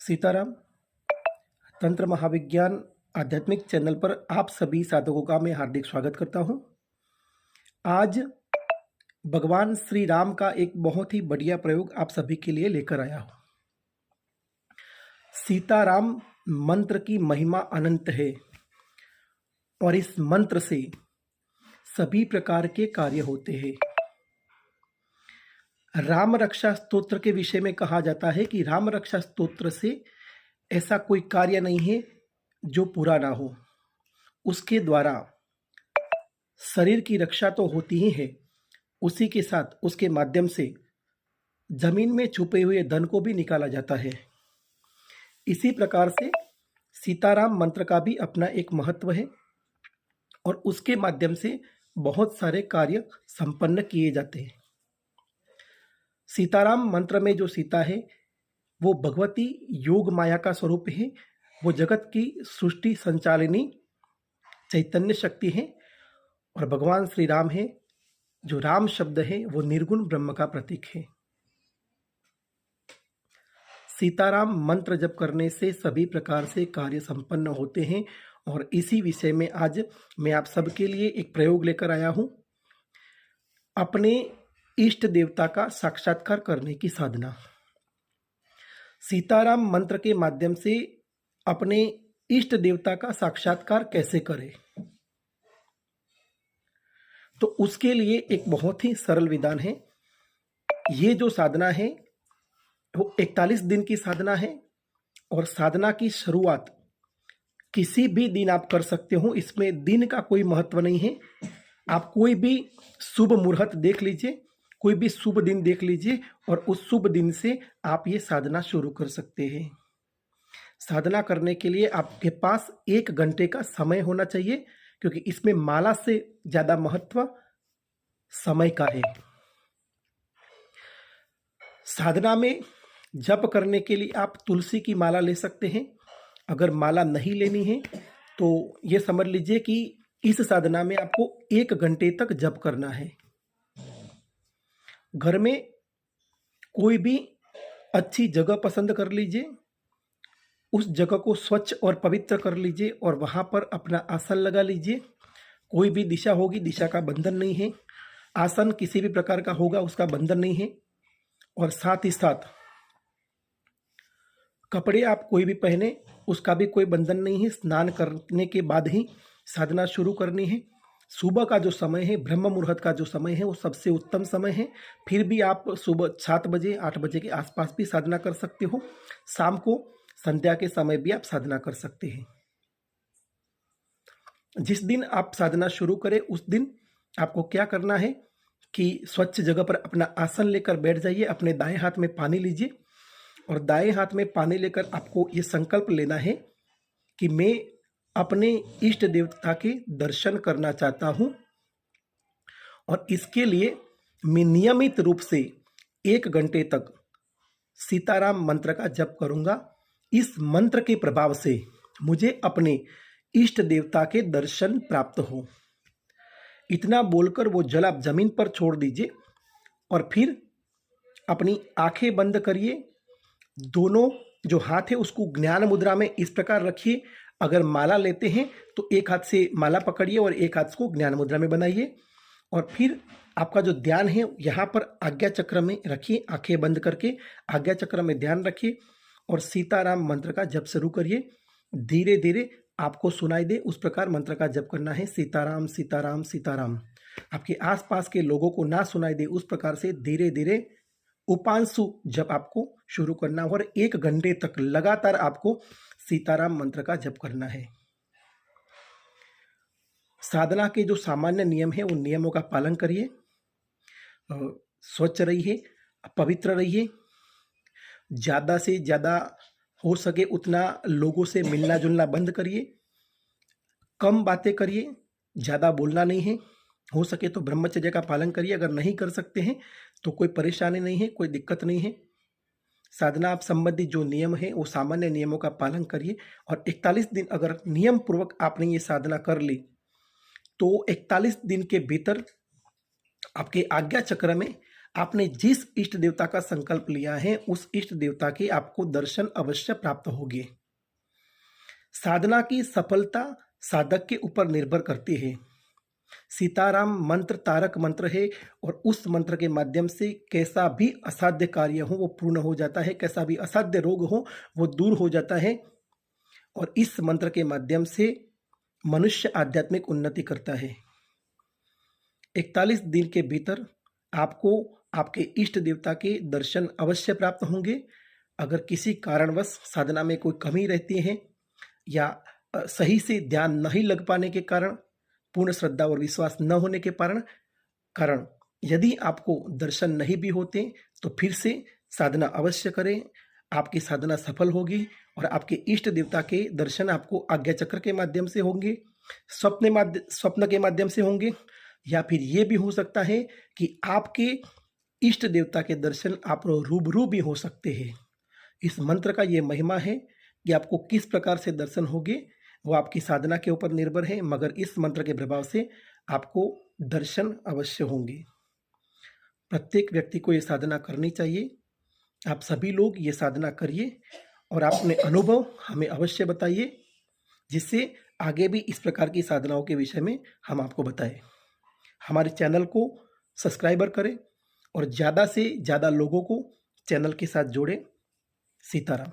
सीताराम। तंत्र महाविज्ञान आध्यात्मिक चैनल पर आप सभी साधकों का मैं हार्दिक स्वागत करता हूं। आज भगवान श्री राम का एक बहुत ही बढ़िया प्रयोग आप सभी के लिए लेकर आया हूं। सीताराम मंत्र की महिमा अनंत है और इस मंत्र से सभी प्रकार के कार्य होते हैं। राम रक्षा स्तोत्र के विषय में कहा जाता है कि राम रक्षा स्तोत्र से ऐसा कोई कार्य नहीं है जो पूरा ना हो। उसके द्वारा शरीर की रक्षा तो होती ही है, उसी के साथ उसके माध्यम से जमीन में छुपे हुए धन को भी निकाला जाता है। इसी प्रकार से सीताराम मंत्र का भी अपना एक महत्व है और उसके माध्यम से बहुत सारे कार्य संपन्न किए जाते हैं। सीताराम मंत्र में जो सीता है वो भगवती योग माया का स्वरूप है। वो जगत की सृष्टि संचालिनी चैतन्य शक्ति है और भगवान श्री राम है। जो राम शब्द है वो निर्गुण ब्रह्म का प्रतीक है। सीताराम मंत्र जप करने से सभी प्रकार से कार्य संपन्न होते हैं और इसी विषय में आज मैं आप सबके लिए एक प्रयोग लेकर आया हूं। अपने इष्ट देवता का साक्षात्कार करने की साधना। सीताराम मंत्र के माध्यम से अपने इष्ट देवता का साक्षात्कार कैसे करें, तो उसके लिए एक बहुत ही सरल विधान है। ये जो साधना है वो 41 दिन की साधना है और साधना की शुरुआत किसी भी दिन आप कर सकते हो। इसमें दिन का कोई महत्व नहीं है। आप कोई भी शुभ मुहूर्त देख लीजिए, कोई भी शुभ दिन देख लीजिए और उस शुभ दिन से आप ये साधना शुरू कर सकते हैं। साधना करने के लिए आपके पास 1 घंटे का समय होना चाहिए, क्योंकि इसमें माला से ज्यादा महत्व समय का है। साधना में जप करने के लिए आप तुलसी की माला ले सकते हैं। अगर माला नहीं लेनी है तो ये समझ लीजिए कि इस साधना में आपको 1 घंटे तक जप करना है। घर में कोई भी अच्छी जगह पसंद कर लीजिए, उस जगह को स्वच्छ और पवित्र कर लीजिए और वहां पर अपना आसन लगा लीजिए। कोई भी दिशा होगी, दिशा का बंधन नहीं है। आसन किसी भी प्रकार का होगा, उसका बंधन नहीं है। और साथ ही साथ कपड़े आप कोई भी पहने, उसका भी कोई बंधन नहीं है। स्नान करने के बाद ही साधना शुरू करनी है। सुबह का जो समय है, ब्रह्म मुहूर्त का जो समय है, वो सबसे उत्तम समय है। फिर भी आप सुबह 7 बजे 8 बजे के आसपास भी साधना कर सकते हो। शाम को संध्या के समय भी आप साधना कर सकते हैं। जिस दिन आप साधना शुरू करें उस दिन आपको क्या करना है कि स्वच्छ जगह पर अपना आसन लेकर बैठ जाइए। अपने दाएं हाथ में पानी लीजिए और दाएं हाथ में पानी लेकर आपको ये संकल्प लेना है कि मैं अपने इष्ट देवता के दर्शन करना चाहता हूं और इसके लिए मैं नियमित रूप से 1 घंटे तक सीताराम मंत्र का जप करूंगा। इस मंत्र के प्रभाव से मुझे अपने इष्ट देवता के दर्शन प्राप्त हो। इतना बोलकर वो जल आप जमीन पर छोड़ दीजिए और फिर अपनी आंखें बंद करिए। दोनों जो हाथ है उसको ज्ञान मुद्रा में इस प्रकार रखिए। अगर माला लेते हैं तो एक हाथ से माला पकड़िए और एक हाथ को ज्ञान मुद्रा में बनाइए और फिर आपका जो ध्यान है यहाँ पर आज्ञा चक्र में रखिए। आंखें बंद करके आज्ञा चक्र में ध्यान रखिए और सीताराम मंत्र का जप शुरू करिए। धीरे धीरे आपको सुनाई दे उस प्रकार मंत्र का जप करना है। सीताराम सीताराम सीताराम। आपके आसपास के लोगों को ना सुनाई दे उस प्रकार से धीरे धीरे उपांशु जप आपको शुरू करना हो और 1 घंटे तक लगातार आपको सीताराम मंत्र का जप करना है। साधना के जो सामान्य नियम है उन नियमों का पालन करिए। स्वच्छ रहिए, पवित्र रहिए। ज्यादा से ज्यादा हो सके उतना लोगों से मिलना जुलना बंद करिए। कम बातें करिए, ज्यादा बोलना नहीं है। हो सके तो ब्रह्मचर्य का पालन करिए। अगर नहीं कर सकते हैं तो कोई परेशानी नहीं है, कोई दिक्कत नहीं है। साधना आप संबंधी जो नियम है वो सामान्य नियमों का पालन करिए और 41 दिन अगर नियम पूर्वक आपने ये साधना कर ली तो 41 दिन के भीतर आपके आज्ञा चक्र में आपने जिस इष्ट देवता का संकल्प लिया है उस इष्ट देवता के आपको दर्शन अवश्य प्राप्त होंगे। साधना की सफलता साधक के ऊपर निर्भर करती है। सीताराम मंत्र तारक मंत्र है और उस मंत्र के माध्यम से कैसा भी असाध्य कार्य हो वो पूर्ण हो जाता है, कैसा भी असाध्य रोग हो वो दूर हो जाता है। और इस मंत्र के माध्यम से मनुष्य आध्यात्मिक उन्नति करता है। 41 दिन के भीतर आपको आपके इष्ट देवता के दर्शन अवश्य प्राप्त होंगे। अगर किसी कारणवश साधना में कोई कमी रहती है या सही से ध्यान नहीं लग पाने के कारण, पूर्ण श्रद्धा और विश्वास न होने के कारण यदि आपको दर्शन नहीं भी होते तो फिर से साधना अवश्य करें। आपकी साधना सफल होगी और आपके इष्ट देवता के दर्शन आपको आज्ञा चक्र के माध्यम से होंगे, स्वप्न के माध्यम से होंगे, या फिर ये भी हो सकता है कि आपके इष्ट देवता के दर्शन आप रूबरू भी हो सकते हैं। इस मंत्र का ये महिमा है कि आपको किस प्रकार से दर्शन होंगे वो आपकी साधना के ऊपर निर्भर है, मगर इस मंत्र के प्रभाव से आपको दर्शन अवश्य होंगे। प्रत्येक व्यक्ति को ये साधना करनी चाहिए। आप सभी लोग ये साधना करिए और अपने अनुभव हमें अवश्य बताइए, जिससे आगे भी इस प्रकार की साधनाओं के विषय में हम आपको बताएं। हमारे चैनल को सब्सक्राइबर करें और ज़्यादा से ज़्यादा लोगों को चैनल के साथ जोड़ें। सीताराम।